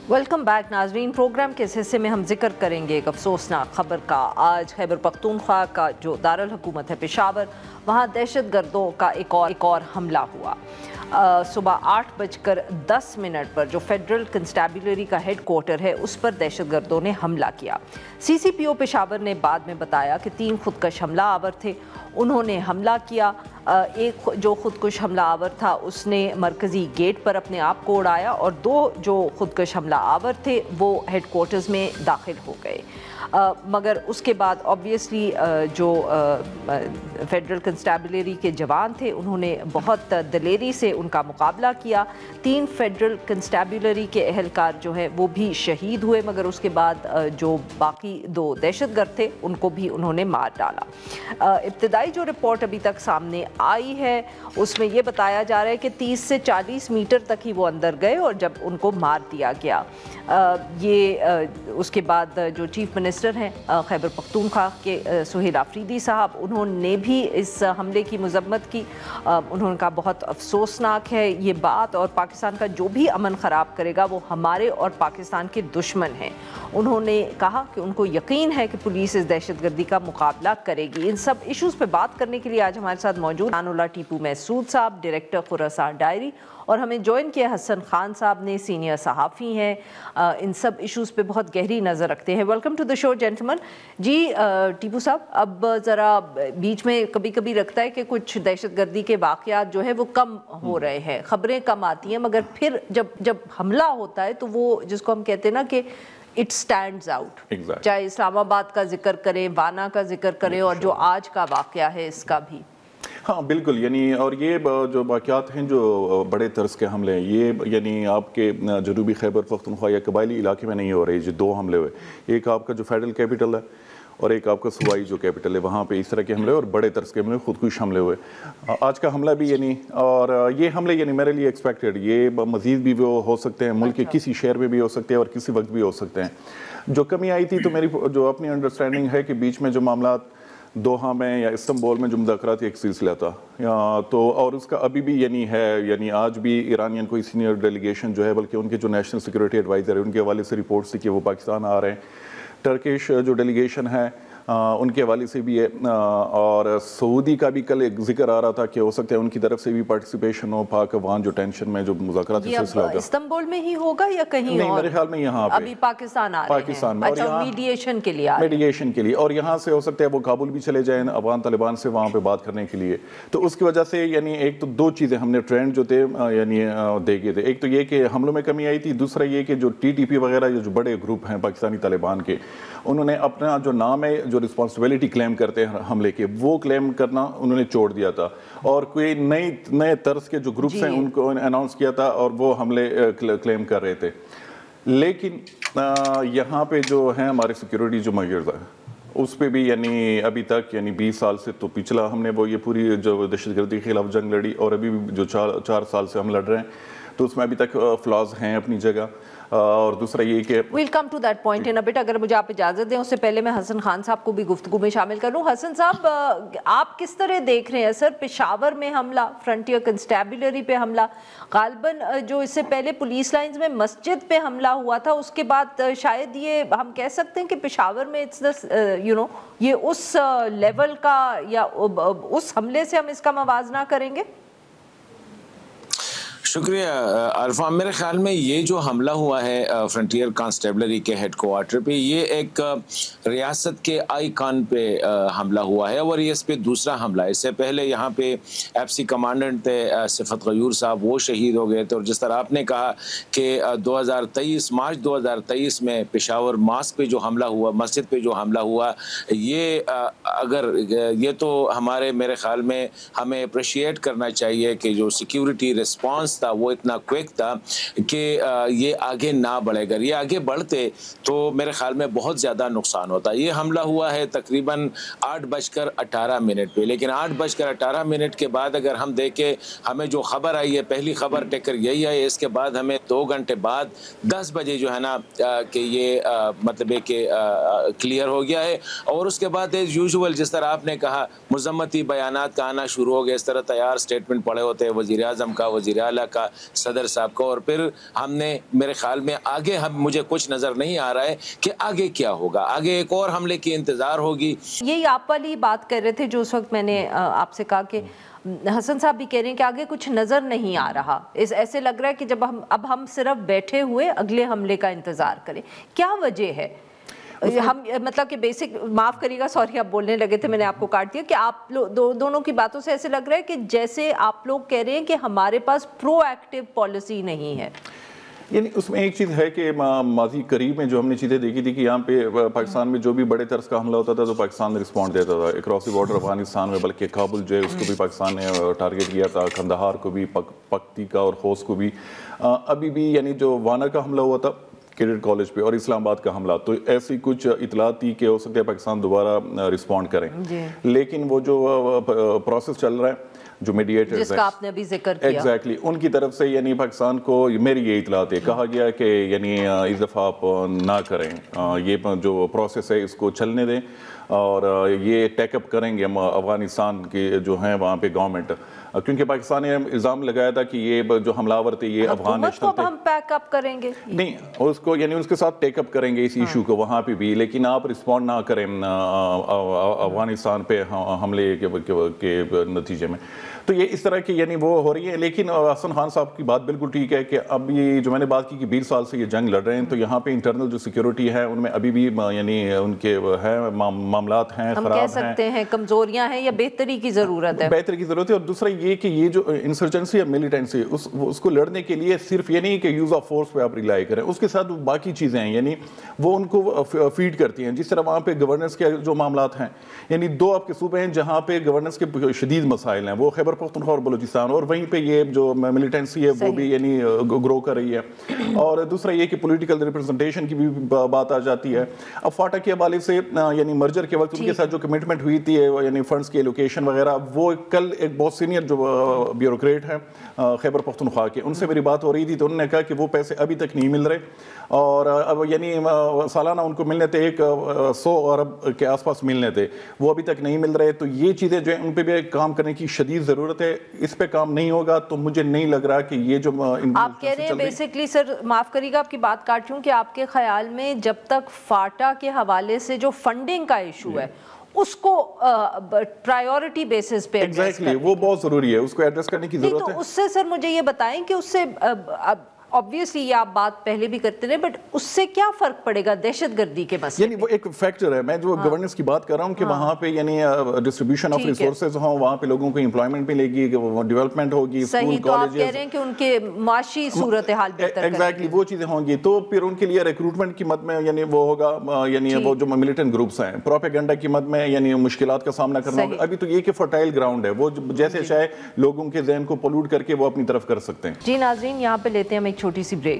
Welcome back नाजरीन। Programme के इस हिस्से में हम जिक्र करेंगे एक अफसोसनाक खबर का। आज खैबर पख्तूनख्वा का जो दारुल हुकूमत है पेशावर, वहाँ दहशत गर्दों का एक और हमला हुआ। सुबह 8:10 पर जो फेडरल कंस्टेबलरी का हेड क्वार्टर है उस पर दहशत गर्दों ने हमला किया। CCPO पेशावर ने बाद में बताया कि 3 खुदकश हमला आवर थे, उन्होंने हमला किया। एक जो खुदकुश हमला आवर था उसने मरकज़ी गेट पर अपने आप को उड़ाया और 2 जो खुदकश हमला आवर थे वो हेड क्वार्टर्स में दाखिल हो गए। मगर उसके बाद ऑब्वियसली जो फेडरल कंस्टेबलरी के जवान थे उन्होंने बहुत दलेरी से उनका मुकाबला किया। 3 फेडरल कंस्टेबलरी के एहलकार जो है वो भी शहीद हुए, मगर उसके बाद जो बाकी 2 दहशतगर्द थे उनको भी उन्होंने मार डाला। इब्तदाई जो रिपोर्ट अभी तक सामने आई है उसमें ये बताया जा रहा है कि 30 से 40 मीटर तक ही वो अंदर गए और जब उनको मार दिया गया। उसके बाद जो चीफ मिनिस्टर हैं खैबर पख्तूनख्वा के सुहेल आफरीदी साहब, उन्होंने भी इस हमले की मजम्मत की। उन्होंने कहा बहुत अफसोसनाक है ये बात और पाकिस्तान का जो भी अमन ख़राब करेगा वो हमारे और पाकिस्तान के दुश्मन हैं। उन्होंने कहा कि उनको यकीन है कि पुलिस इस दहशतगर्दी का मुकाबला करेगी। इन सब इश्यूज़ पे बात करने के लिए आज हमारे साथ मौजूद नानुल्लाह टीपू महसूद साहब, डायरेक्टर खुरासान डायरी, और हमें ज्वाइन किया हसन खान साहब ने, सीनियर सहाफ़ी हैं, इन सब इश्यूज़ पे बहुत गहरी नज़र रखते हैं। Welcome to the show gentlemen. जी टीपू साहब, अब ज़रा बीच में कभी कभी लगता है कि कुछ दहशतगर्दी के वाक़यात जो है वो कम हो रहे हैं, ख़बरें कम आती हैं, मगर फिर जब हमला होता है तो वो जिसको हम कहते हैं ना कि इट स्टैंड्स आउट। चाहे इस्लामाबाद का जिक्र करें, वाना का जिक्र करें और जो आज का वाक़या है इसका भी। हाँ बिल्कुल, यानी और ये जो वाक़यात हैं जो बड़े तर्ज के हमले हैं, ये यानी आपके जनूबी खैबर पख्तूनख्वा या कबायली इलाके में नहीं हो रही। जो 2 हमले हुए, एक आपका जो फेडरल कैपिटल है और एक आपका सूबाई जो कैपिटल है, वहाँ पे इस तरह के हमले और बड़े तर्ज के हमले, खुदकुश हमले हुए। आज का हमला भी यानी, और ये हमले यानी मेरे लिए एक्सपेक्टेड, ये मज़ीद भी वो हो सकते हैं, मुल्क के किसी शहर में भी हो सकते हैं और किसी वक्त भी हो सकते हैं। जो कमी आई थी तो मेरी जो अपनी अंडरस्टैंडिंग है कि बीच में जो मामला दोहा में या इस्तांबुल में जो मुज़ाकरात एक सिलसिला था तो, और उसका अभी भी यानी है, यानी आज भी ईरानियन कोई सीनियर डेलीगेशन जो है, बल्कि उनके जो नेशनल सिक्योरिटी एडवाइज़र है उनके हवाले से रिपोर्ट्स थी कि वो पाकिस्तान आ रहे हैं। टर्किश जो डेलीगेशन है उनके हवाले से भी है, और सऊदी का भी कल एक जिक्र आ रहा था कि हो सकता है उनकी तरफ से भी पार्टिसिपेशन हो। पाक अफगान जो टेंशन में जो मुज़ाकरात सिलसिला होगा, इस्तांबुल में ही होगा या कहीं नहीं, और? मेरे ख्याल में यहाँ पे अभी पाकिस्तान आ रहे हैं। में, अच्छा, मीडिएशन के लिए मीडिएशन के लिए, और यहाँ से हो सकता है वो काबुल भी चले जाएं अफगान तालिबान से वहाँ पे बात करने के लिए। तो उसकी वजह से यानी एक तो 2 चीज़ें हमने ट्रेंड जो थे यानी देखे थे। एक तो ये कि हमलों में कमी आई थी, दूसरा ये कि जो TTP वगैरह जो बड़े ग्रुप हैं पाकिस्तानी तालिबान के, उन्होंने अपना जो नाम है, जो रिस्पॉन्सिबिलिटी क्लेम करते हैं हमले के, वो क्लेम करना उन्होंने छोड़ दिया था और कोई नए तर्ज के जो ग्रुप्स हैं उनको अनाउंस किया था और वो हमले क्लेम कर रहे थे। लेकिन यहाँ पे जो है हमारे सिक्योरिटी जो मेजर्स है उस पे भी यानी अभी तक यानी 20 साल से तो पिछला हमने वो ये पूरी जो दहशतगर्दी के खिलाफ जंग लड़ी और अभी भी जो 4 साल से हम लड़ रहे हैं, तो उसमें अभी तक फ्लॉज हैं अपनी जगह। और दूसरा ये कि will come to that point in a bit. अगर मुझे आप इजाज़त दें उससे पहले मैं हसन खान साहब को भी गुफ्तगू में शामिल कर लूँ। हसन साहब, आप किस तरह देख रहे हैं सर पेशावर में हमला, फ्रंटियर कंस्टेबलरी पे हमला, गालबन जो इससे पहले पुलिस लाइंस में मस्जिद पे हमला हुआ था, उसके बाद शायद ये हम कह सकते हैं कि पेशावर में इट्स द ये उस लेवल का या उस हमले से हम इसका मवाजना करेंगे? शुक्रिया अल्फा। मेरे ख्याल में ये जो हमला हुआ है फ्रंटियर कांस्टेबलरी के हेड क्वार्टर पे, ये एक रियासत के आइकॉन पे हमला हुआ है और ये इस पे दूसरा हमला है। इससे पहले यहाँ पे FC कमांडेंट थे सिफत गयूर साहब, वो शहीद हो गए थे। और जिस तरह आपने कहा कि 2023 मार्च 2023 में पेशावर मॉस्क पे जो हमला हुआ, मस्जिद पे जो हमला हुआ, ये अगर ये तो हमारे मेरे ख्याल में हमें अप्रिशिएट करना चाहिए कि जो सिक्योरिटी रिस्पॉन्स था वो इतना क्विक था कि ये आगे ना बढ़े। अगर ये आगे बढ़ते तो मेरे ख्याल में बहुत ज़्यादा नुकसान होता। ये हमला हुआ है तकरीबन 8:18 पे, लेकिन 8:18 के बाद अगर हम देखें, हमें जो खबर आई है, पहली खबर टेकर यही आई, इसके बाद हमें 2 घंटे बाद 10 बजे जो है ना कि ये मतलब है कि क्लियर हो गया है। और उसके बाद एज यूजुअल जिस तरह आपने कहा मजम्मती बयानात का आना शुरू हो गया, इस तरह तैयार स्टेटमेंट पड़े होते हैं वज़ीर आज़म का, वज़ीर आला کا صدر صاحب کا, اور پھر ہم نے میرے خیال میں آگے مجھے کچھ نظر نہیں آ رہا ہے کہ آگے کیا ہوگا, آگے ایک اور حملے کی انتظار ہوگی. یہی آپ والی بات کر رہے تھے جو اس وقت میں نے آپ سے کہا کہ حسن صاحب بھی کہہ رہے ہیں کہ آگے کچھ نظر نہیں آ رہا, ایسے لگ رہا ہے کہ جب ہم صرف بیٹھے ہوئے اگلے حملے کا انتظار کریں. کیا وجہ ہے؟ ہم مطلب کہ بیسک, معاف کریے گا, سوری آپ بولنے لگے تھے, میں نے آپ کو کاٹ دیا, کہ آپ دونوں کی باتوں سے ایسے لگ رہا ہے کہ جیسے آپ لوگ کہہ رہے ہیں کہ ہمارے پاس پرو ایکٹیو پالیسی نہیں ہے. یعنی اس میں ایک چیز ہے کہ ماضی قریب میں جو ہم نے چیزیں دیکھی تھی کہ یہاں پہ پاکستان میں جو بھی بڑے طرز کا حملہ ہوتا تھا تو پاکستان نے رسپونڈ دیتا تھا اکراس دی بارڈر افغانستان میں, بلکہ کابل جو ہے اس کو بھی پاکستان نے ٹارگیٹ کیا تھا, کندہار کو بھی, پکتیکا اور خوست کو بھی. ابھی بھی یعنی جو وانا کا حملہ ہوا تھا کیڈٹ کالج پہ, اور اسلام آباد کا حملہ, تو ایسی کچھ اطلاعات تھی کہ ہو سکتا ہے پاکستان دوبارہ رسپونڈ کریں. لیکن وہ جو پروسیس چل رہا ہے جو میڈیٹرز ہیں, جس کا آپ نے ابھی ذکر کیا, ایگزیکٹلی ان کی طرف سے یعنی پاکستان کو, میری یہ اطلاعات ہے, کہا گیا کہ یعنی اس دفعہ آپ نہ کریں, یہ جو پروسیس ہے اس کو چلنے دیں, اور یہ ٹیک اپ کریں گے افغانستان کے جو ہیں وہاں پہ گورنمنٹ, کیونکہ پاکستان نے الزام لگایا تھا کہ یہ جو حملہ آور تھے یہ افغان نیشنل تھے. ہم پیک اپ کریں گے نہیں, اس کو یعنی اس کے ساتھ ٹیک اپ کریں گے اس ایشو کو وہاں پہ بھی, لیکن آپ رسپونڈ نہ کریں افغانستان پہ حملے کے نتیجے میں. تو یہ اس طرح کی یعنی وہ ہو رہی ہے. لیکن حسن خان صاحب کی بات بالکل ٹھیک ہے کہ اب یہ جو میں نے بات کی کہ 20 سال سے یہ جنگ لڑ رہے ہیں, تو یہاں پہ انٹرنل جو سیکیورٹی ہے ان میں ابھی بھی یعنی ان کے ہے معاملات ہیں, خراب ہیں, ہم کہہ سکتے ہیں کمزوریاں ہیں یا بہتری کی ضرورت ہے. بہتری کی ضرورت ہے. اور دوسرا یہ کہ یہ جو انسرجنسی یا ملیٹنسی اس کو لڑنے کے لیے صرف یہ نہیں کہ یوز آف فورس پہ آپ ریلائی کریں, اس کے ساتھ باقی چیزیں ہیں یعنی وہ ان کو فیڈ کرتی ہیں. جس طرح وہاں پہ گورننس کے جو معاملات ہیں, یعنی 2 آپ کے صوبے ہیں جہاں پہ گورننس کے شدید مسائل ہیں, وہ خیبر پختونخوا اور بلوچستان, اور وہیں پہ یہ جو ملیٹنسی ہے وہ بھی یعنی گرو کر رہی ہے. اور دوسرا یہ کہ پولیٹیکل ریپرزنٹیشن کی بھی بات آ جاتی ہے. اب فاٹا کے حوالے سے یعنی مرجر کے وقت ان کے ساتھ جو کمٹمنٹ ہوئی تھی یعنی فنڈز کی ایلوکیشن وغیرہ, وہ کل ایک بہت سینئر جو بیوروکریٹ ہیں خیبر پختونخوا کے, ان سے میری بات ہو رہی تھی, تو انہوں نے کہا کہ وہ پیسے ابھی تک نہیں مل رہے, اور اب یعنی سالانہ ان کو ملنے تھے 100 ارب کے آس پاس ملنے تھے, وہ ابھی تک نہیں مل رہے. تو یہ چیزیں جو ہیں ان پہ بھی کام کرنے کی شدید ضرورت ہے. اس پہ کام نہیں ہوگا تو مجھے نہیں لگ رہا کہ یہ جو آپ کہہ رہے ہیں بیسکلی, سر معاف کریے گا آپ کی بات کاٹ رہی ہوں, کہ آپ کے خیال میں جب تک فاٹا کے حوالے سے جو فنڈنگ کا ایشو ہے اس کو پرائیورٹی بیسس پہ ایگزیکٹلی وہ بہت ضروری ہے, اس کو ایڈریس کرنے کی ضرورت ہے. تو اس سے سر مجھے یہ بتائیں کہ اس سے obviously یہ آپ بات پہلے بھی کرتے رہے, بٹ اس سے کیا فرق پڑے گا دہشت گردی کے مسئلے؟ یعنی وہ ایک فیکٹر ہے. میں جو گورننس کی بات کر رہا ہوں کہ وہاں پہ یعنی ڈسٹریبیوشن آف ریسورسز ہوں, وہاں پہ لوگوں کو امپلائمنٹ ملے گی, ڈیولپمنٹ ہوگی, اسکول کالجز. تو آپ کہہ رہے ہیں کہ ان کے معاشی صورتحال بہتر کریں گے. ایگزیکٹلی وہ چیزیں ہوں گی, تو پھر ان کے لیے ریکروٹمنٹ کی مد میں یعنی وہ ہوگا, یعنی وہ جو ملیٹنٹ گروپس ہیں پروپیگنڈا کی مد میں یعنی مشکلات کا سامنا کرنا ہوگا. ابھی تو یہ کہ فرٹائل گراؤنڈ ہے, وہ جیسے چاہے لوگوں کے ذہن کو پولوٹ کر کے وہ اپنی طرف کر سکتے ہیں. جی ناظرین, یہاں پہ لیتے ہیں ہم ایک چھوٹی سی بریک.